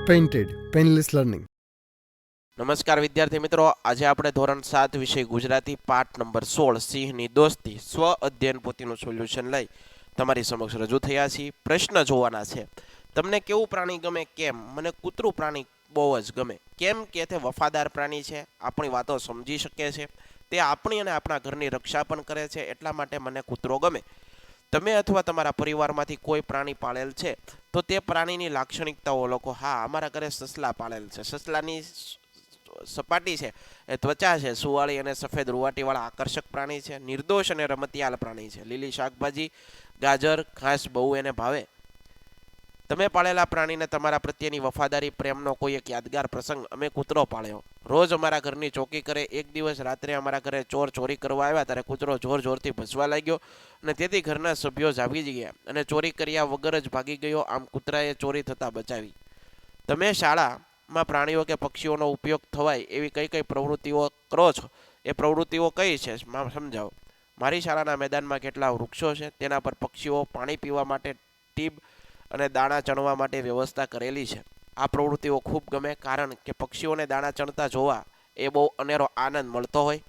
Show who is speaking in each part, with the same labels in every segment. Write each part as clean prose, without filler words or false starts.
Speaker 1: Painted painless learning.
Speaker 2: નમસ્કાર વિદ્યાર્થી મિત્રો, આજે આપણે ધોરણ 7 વિષય ગુજરાતી પાઠ નંબર 16 સિંહની દોસ્તી સ્વ અધ્યયન પોથીનું સોલ્યુશન લઈ તમારી સમક્ષ રજૂ થયા છીએ. પ્રશ્ન જોવાના છે. તમને કેવું પ્રાણી ગમે? કેમ? મને કૂતરું પ્રાણી બહુ જ ગમે. કેમ કે તે વફાદાર પ્રાણી છે, આપણી વાતો સમજી શકે છે, તે આપણી અને આપણા ઘરની રક્ષા પણ કરે છે, એટલા માટે મને કૂતરો ગમે. તમે અથવા તમારા પરિવારમાંથી કોઈ પ્રાણી પાળેલ છે તો તે પ્રાણીની લાક્ષણિકતાઓ લખો. હા, અમારા ઘરે સસલા પાળેલ છે. સસલાની સપાટી છે એ ત્વચા છે, સુવાળી અને સફેદ રૂવાટીવાળા આકર્ષક પ્રાણી છે. નિર્દોષ અને રમતિયાળ પ્રાણી છે. લીલી શાકભાજી, ગાજર, ઘાસ બહુ એને ભાવે. તમે પાળેલા પ્રાણીને તમારા પ્રત્યેની વફાદારી, પ્રેમનો કોઈ એક યાદગાર પ્રસંગ. અમે કૂતરો પાળ્યો, રોજ અમારા ઘરની ચોકી કરે. એક દિવસ રાત્રે અમારા ઘરે ચોર ચોરી કરવા આવ્યા ત્યારે કૂતરો જોર જોરથી ભસવા લાગ્યો અને તેથી ઘરના સભ્યો જાગી ગયા અને ચોરી કર્યા વગર જ ભાગી ગયો. આમ કૂતરાએ ચોરી થતાં બચાવી. તમે શાળામાં પ્રાણીઓ કે પક્ષીઓનો ઉપયોગ થવાય એવી કઈ કઈ પ્રવૃત્તિઓ કરો છો? એ પ્રવૃત્તિઓ કઈ છે સમજાવો. મારી શાળાના મેદાનમાં કેટલા વૃક્ષો છે, તેના પર પક્ષીઓ પાણી પીવા માટે ટીબ અને દાણા ચણવા માટે વ્યવસ્થા કરેલી છે. આ પ્રવૃત્તિઓ ખૂબ ગમે, કારણ કે પક્ષીઓને દાણા ચણતા જોવા એ બહુ અનેરો આનંદ મળતો હોય.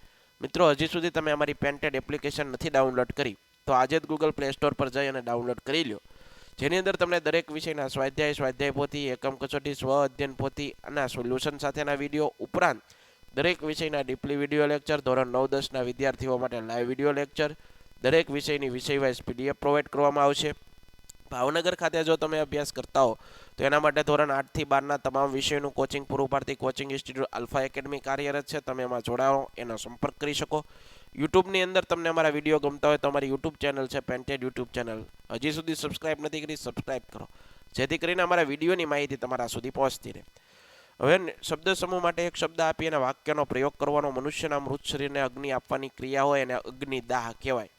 Speaker 2: મિત્રો, હજી સુધી તમે અમારી પેન્ટેડ એપ્લિકેશન નથી ડાઉનલોડ કરી તો આજે જ ગૂગલ પ્લે સ્ટોર પર જઈ અને ડાઉનલોડ કરી લો, જેની અંદર તમને દરેક વિષયના સ્વાધ્યાય પોથી, એકમ કસોટી, સ્વ અધ્યયન પોથી અને સોલ્યુશન સાથેના વિડીયો ઉપરાંત દરેક વિષયના ડીપલી વિડીયો લેક્ચર, ધોરણ 9-10ના વિદ્યાર્થીઓ માટે લાઈવ વિડીયો લેક્ચર, દરેક વિષયની વિષય વાઇઝ પીડીએફ પ્રોવાઈડ કરવામાં આવશે. ભાવનગર ખાતે જો તમે અભ્યાસ કરતા હો તો એના માટે ધોરણ 8 થી 12ના તમામ વિષયોનું કોચિંગ પૂરું પાડતી કોચિંગ ઇન્સ્ટિટ્યૂટ આલ્ફા એકેડમી કાર્યરત છે. તમે એમાં જોડાઓ, એનો સંપર્ક કરી શકો. યુટ્યુબની અંદર તમને અમારા વિડીયો ગમતા હોય તો અમારી યુટ્યુબ ચેનલ છે પેન્ટેડ યુટ્યુબ ચેનલ. હજી સુધી સબસ્ક્રાઇબ નથી કરી, સબસ્ક્રાઇબ કરો, જેથી કરીને અમારા વિડીયોની માહિતી તમારા સુધી પહોંચતી રહે. હવે શબ્દ સમૂહ માટે એક શબ્દ આપી અને વાક્યનો પ્રયોગ કરવાનો. મનુષ્યના મૃત શરીરને અગ્નિ આપવાની ક્રિયા હોય એને અગ્નિદાહ કહેવાય.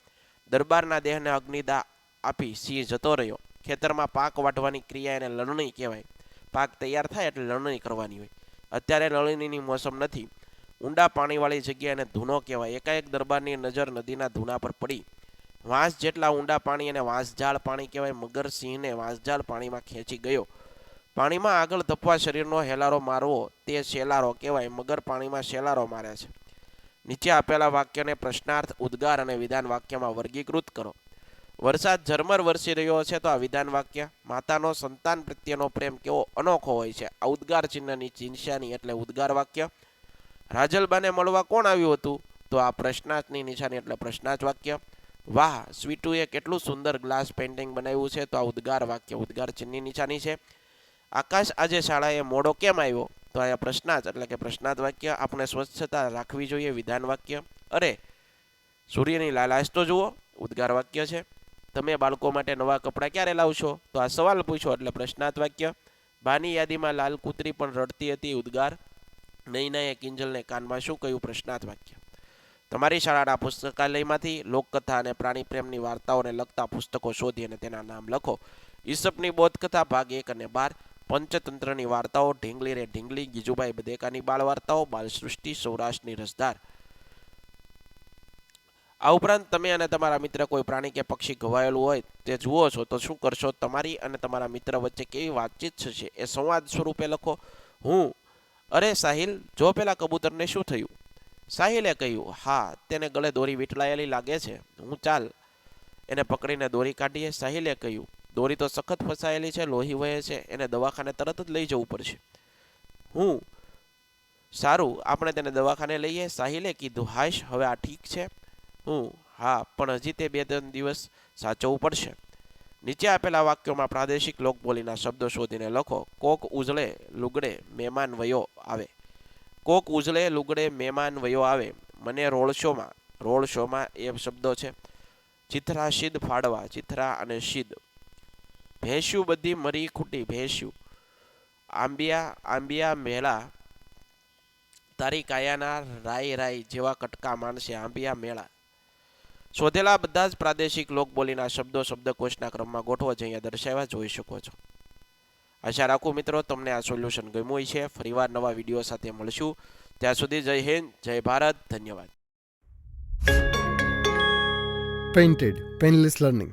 Speaker 2: દરબારના દેહને અગ્નિદાહ આપી સિંહ જતો રહ્યો. ખેતરમાં પાક વાઢવાની ક્રિયા એને લણણી કહેવાય. પાક તૈયાર થાય એટલે લણણી કરવાની હોય. અત્યારે લણણીની મોસમ નથી. ઊંડા પાણીવાળી જગ્યા એને ધૂનો કહેવાય. એકાએક દરબારની નજર નદીના ધૂના પર પડી. વાંસ જેટલા ઊંડા પાણી એને વાંસજાળ પાણી કહેવાય. મગર સિંહને વાંસજાળ પાણીમાં ખેંચી ગયો. પાણીમાં આગળ ધપવા શરીરનો હેલારો મારવો તે શેલારો કહેવાય. મગર પાણીમાં શેલારો મારે છે. નીચે આપેલા વાક્યને પ્રશ્નાર્થ, ઉદ્ગાર અને વિધાન વાક્યમાં વર્ગીકૃત કરો. વરસાદ ઝરમર વરસી રહ્યો છે તો આ વિધાન વાક્ય. માતાનો સંતાન પ્રત્યેનો પ્રેમ કેવો અનોખો હોય છે. આ ઉદ્ગાર ચિહ્નની નિશાની એટલે ઉદ્ગાર વાક્ય. રાજલબાને મળવા કોણ આવ્યું હતું? તો આ પ્રશ્નાર્થની નિશાની એટલે પ્રશ્નાર્થ વાક્ય. વાહ, સ્વીટુએ કેટલું સુંદર ગ્લાસ પેઇન્ટિંગ બનાવ્યું છે, તો આ ઉદ્ગાર વાક્ય, ઉદ્ગાર ચિહ્નની નિશાની છે. આકાશ આજે શાળાએ મોડો કેમ આવ્યો? તો અહીંયા પ્રશ્નાર્થ એટલે કે પ્રશ્નાર્થ વાક્ય. આપણે સ્વચ્છતા રાખવી જોઈએ, વિધાન વાક્ય. અરે, સૂર્યની લાલાશ તો જુઓ, ઉદ્ગાર વાક્ય છે. તમે બાળકો માટે નવા કપડાં ક્યારે લાવશો? તો આ સવાલ પૂછો એટલે પ્રશ્નાર્થ વાક્ય. બાની યાદીમાં લાલ કૂતરી પણ રડતી હતી, ઉદ્ગાર. નૈનાએ કિંજલને કાનમાં શું કહ્યું? પ્રશ્નાર્થ વાક્ય. તમારી શાળાના પુસ્તકાલયમાંથી લોકકથા અને પ્રાણી પ્રેમની વાર્તાઓને લગતા પુસ્તકો શોધી અને તેના નામ લખો. ઈસપની બોધકથા ભાગ 1 અને 12, પંચતંત્રની વાર્તાઓ, ઢીંગલી રે ઢીંગલી, ગીજુભાઈ બધેકાની બાળ વાર્તાઓ, બાલસૃષ્ટિ, સૌરાષ્ટ્રની રસધાર. આ ઉપરાંત તમે અને તમારા મિત્ર કોઈ પ્રાણી કે પક્ષી ઘવાયેલું હોય તે જુઓ છો તો શું કરશો? તમારી અને તમારા મિત્ર વચ્ચે કેવી વાતચીત થશે એ સંવાદ સ્વરૂપે લખો. અરે સાહિલ, જો પેલા કબૂતરને શું થયું? સાહિલે કહ્યું, હા, તેને ગળે દોરી વીંટળાયેલી લાગે છે. ચાલ એને પકડીને દોરી કાઢીએ. સાહિલે કહ્યું, દોરી તો સખત ફસાયેલી છે, લોહી વહે છે, એને દવાખાને તરત જ લઈ જવું પડશે. સારું, આપણે તેને દવાખાને લઈએ. સાહિલે કીધું, હાશ, હવે આ ઠીક છે? હા, પણ હજી તે 2-3 દિવસ સાચવવું પડશે. નીચે આપેલા વાક્યોમાં પ્રાદેશિક લોકબોલીના શબ્દો શોધીને લખો. કોક ઉજળે લુગડે મહેમાન વયો આવે. કોક ઉજળે લુગડે મહેમાન વયો આવે. મને રોડ શોમાં એ શબ્દો છે. ચિથરા શીદ ફાડવા, ચિથરા અને શીદ. ભેંસ્યું બધી મરી ખૂટી, ભેંસ્યું. આંબિયા મેળા, તારી કાયાના રાય રાય જેવા કટકા માનશે, આંબિયા મેળા. શોધેલા બધા જ પ્રાદેશિક લોકબોલીના શબ્દો શબ્દકોશના ક્રમમાં ગોઠવો, જે અહીંયા દર્શાવ્યા જોઈ શકો છો. આશા રાખું મિત્રો તમને આ સોલ્યુશન ગમ્યું છે. ફરીવાર નવા વિડીયો સાથે મળશું. ત્યાં સુધી જય હિન્દ, જય ભારત, ધન્યવાદ.
Speaker 1: Painted painless learning.